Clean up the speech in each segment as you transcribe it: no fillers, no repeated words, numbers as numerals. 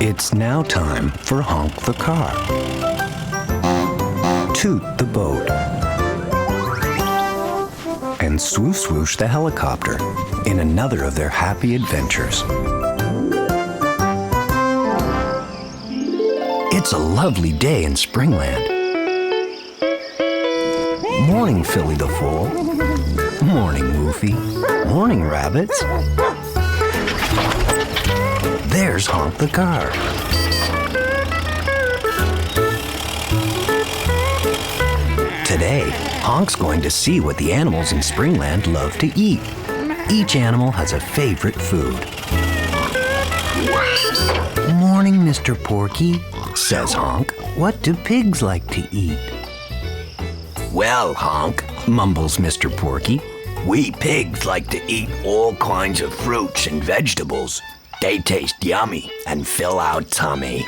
It's now time for Honk the car, Toot the boat, and Swo-Swoosh the helicopter in another of their happy adventures. It's a lovely day in Springland. Morning, Philly the Foal. Morning, Woofie. Morning, rabbits. There's Honk the car. Today, Honk's going to see what the animals in Springland love to eat. Each animal has a favorite food. Morning, Mr. Porky, says Honk. What do pigs like to eat? Well, Honk, mumbles Mr. Porky, we pigs like to eat all kinds of fruits and vegetables. They taste yummy and fill our tummy.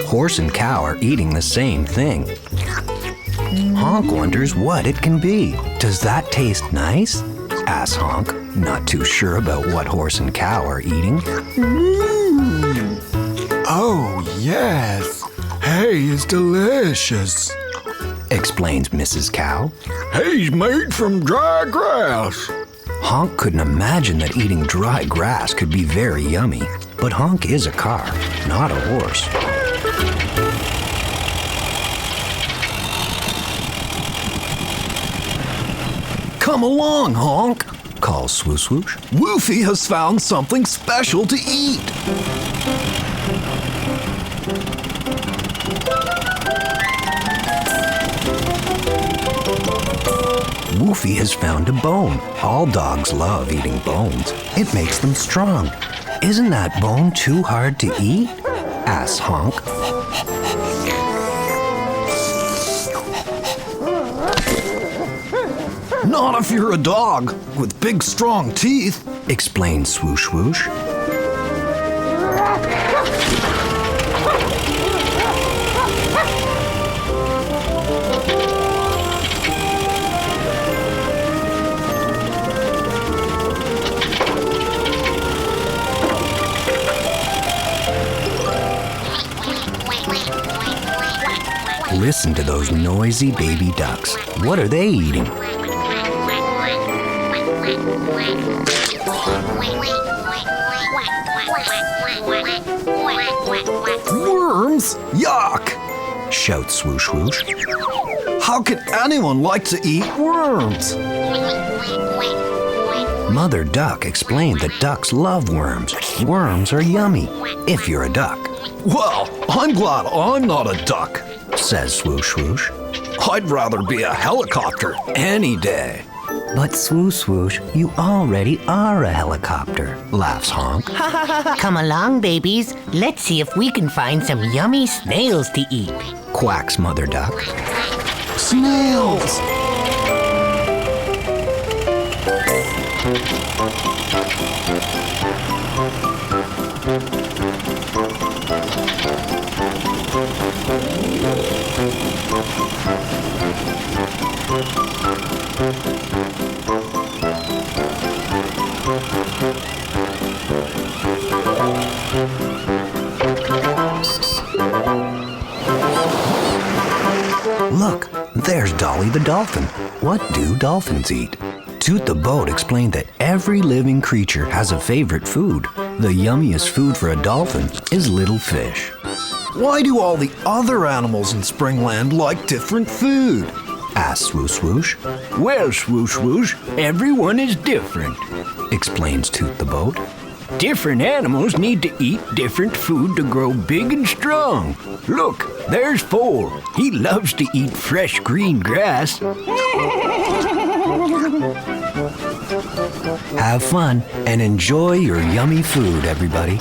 Horse and cow are eating the same thing. Honk wonders what it can be. Does that taste nice? Asks Honk, not too sure about what horse and cow are eating. Oh, yes. Hay is delicious, explains Mrs. Cow. Hay's made from dry grass. Honk couldn't imagine that eating dry grass could be very yummy. But Honk is a car, not a horse. Come along, Honk, calls Swo-Swoosh. Woofie has found something special to eat. Woofie has found a bone. All dogs love eating bones. It makes them strong. Isn't that bone too hard to eat? Asks Honk. Not if you're a dog with big, strong teeth, explains Swoosh-Swoosh. Listen to those noisy baby ducks. What are they eating? Worms? Yuck! Shouts Swoosh-Swoosh. How could anyone like to eat worms? Mother Duck explained that ducks love worms. Worms are yummy, if you're a duck. Well, I'm glad I'm not a duck, says Swoosh-Swoosh. I'd rather be a helicopter any day. But Swo-Swoosh, you already are a helicopter, laughs Honk. Come along, babies. Let's see if we can find some yummy snails to eat, quacks Mother Duck. Snails! Look, there's Dolly the dolphin. What do dolphins eat? Toot the boat explained that every living creature has a favorite food. The yummiest food for a dolphin is little fish. Why do all the other animals in Springland like different food? Asks Swo-Swoosh. Well, Swo-Swoosh, everyone is different, explains Toot the boat. Different animals need to eat different food to grow big and strong. Look, there's Foal. He loves to eat fresh green grass. Have fun and enjoy your yummy food, everybody.